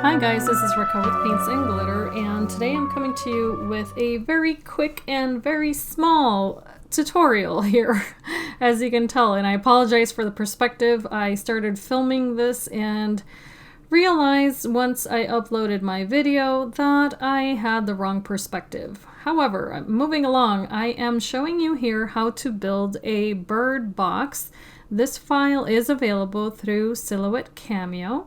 Hi guys, this is Raquel with Paints and Glitter, and today I'm coming to you with a very quick and very small tutorial here, as you can tell, and I apologize for the perspective. I started filming this and realized once I uploaded my video that I had the wrong perspective. However, moving along, I am showing you here how to build a bird box. This file is available through Silhouette Cameo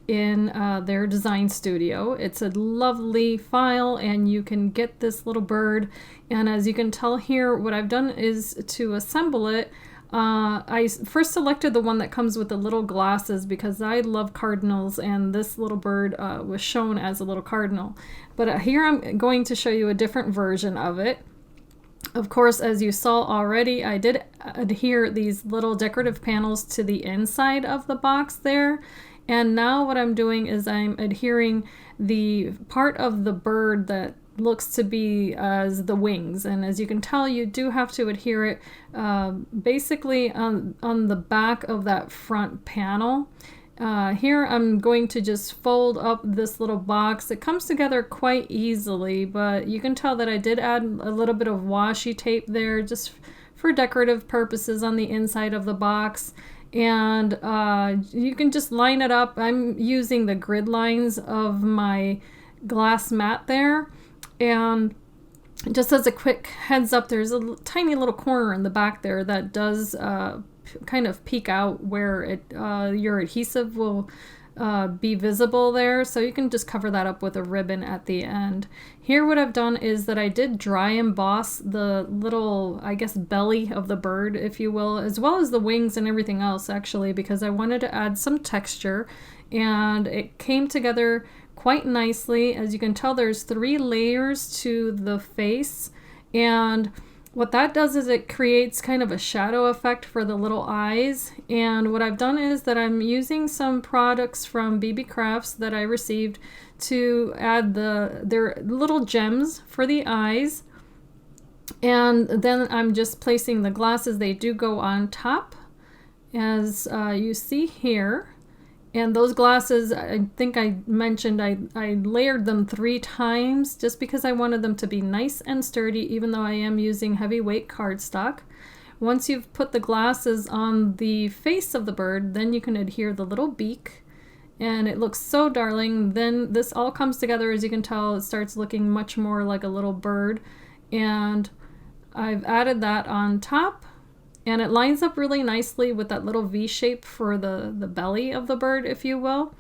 in their design studio. It's a lovely file and you can get this little bird, and as you can tell here, what I've done is to assemble it. I first selected the one that comes with the little glasses because I love cardinals, and this little bird was shown as a little cardinal. But here I'm going to show you a different version of it. Of course, as you saw already, I did adhere these little decorative panels to the inside of the box there. And now what I'm doing is I'm adhering the part of the bird that looks to be as the wings. And as you can tell, you do have to adhere it basically on the back of that front panel. Here I'm going to just fold up this little box. It comes together quite easily, but you can tell that I did add a little bit of washi tape there just for decorative purposes on the inside of the box. And you can just line it up. I'm using the grid lines of my glass mat there. And just as a quick heads up, there's a tiny little corner in the back there that does kind of peek out where your adhesive will be visible there, so you can just cover that up with a ribbon at the end. Here what I've done is that I did dry emboss the little, I guess, belly of the bird, if you will, as well as the wings and everything else, actually, because I wanted to add some texture, and it came together quite nicely. As you can tell, there's 3 layers to the face, and what that does is it creates kind of a shadow effect for the little eyes. And what I've done is that I'm using some products from BB Crafts that I received to add their little gems for the eyes. And then I'm just placing the glasses. They do go on top, as you see here. And those glasses, I think I mentioned, I layered them 3 times just because I wanted them to be nice and sturdy, even though I am using heavyweight cardstock. Once you've put the glasses on the face of the bird, then you can adhere the little beak, and it looks so darling. Then this all comes together. As you can tell, it starts looking much more like a little bird, and I've added that on top. And it lines up really nicely with that little V shape for the belly of the bird, if you will.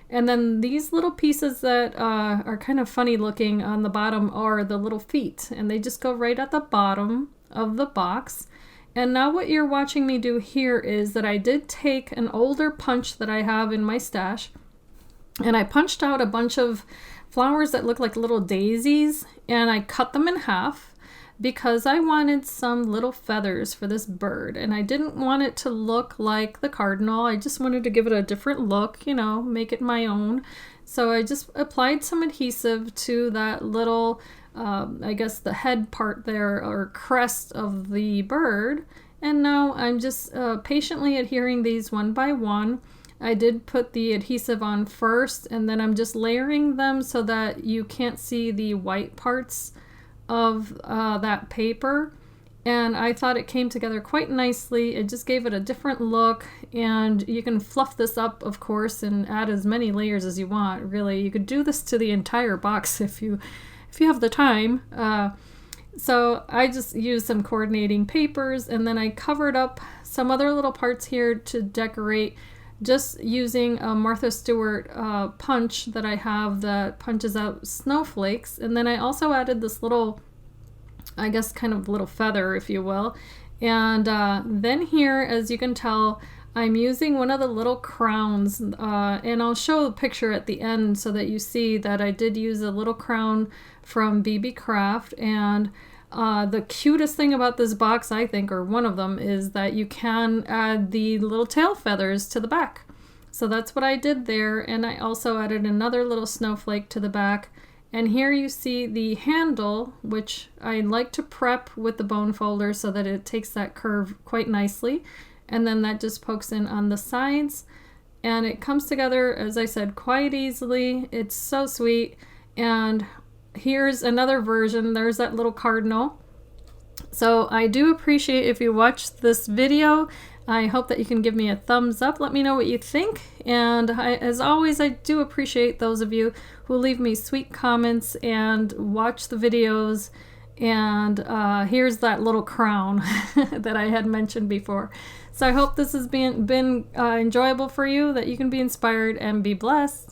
And then these little pieces that are kind of funny looking on the bottom are the little feet. And they just go right at the bottom of the box. And now what you're watching me do here is that I did take an older punch that I have in my stash. And I punched out a bunch of flowers that look like little daisies. And I cut them in half, because I wanted some little feathers for this bird, and I didn't want it to look like the cardinal. I just wanted to give it a different look, you know, make it my own. So I just applied some adhesive to that little, I guess the head part there, or crest of the bird. And now I'm just patiently adhering these one by one. I did put the adhesive on first, and then I'm just layering them so that you can't see the white parts of that paper. And I thought it came together quite nicely. It just gave it a different look, and you can fluff this up, of course, and add as many layers as you want. Really, you could do this to the entire box if you have the time. So I just used some coordinating papers, and then I covered up some other little parts here to decorate, just using a Martha Stewart punch that I have that punches out snowflakes. And then I also added this little, I guess, kind of little feather, if you will. And then here, as you can tell, I'm using one of the little crowns, and I'll show a picture at the end so that you see that I did use a little crown from BB Craft. And the cutest thing about this box, I think, or one of them, is that you can add the little tail feathers to the back. So that's what I did there, and I also added another little snowflake to the back. And here you see the handle, which I like to prep with the bone folder so that it takes that curve quite nicely. And then that just pokes in on the sides. and it comes together, as I said, quite easily. It's so sweet. And here's another version. There's that little cardinal. So I do appreciate if you watch this video. I hope that you can give me a thumbs up. Let me know what you think. And as always, I do appreciate those of you who leave me sweet comments and watch the videos. And here's that little crown that I had mentioned before. So I hope this has been enjoyable for you, that you can be inspired and be blessed.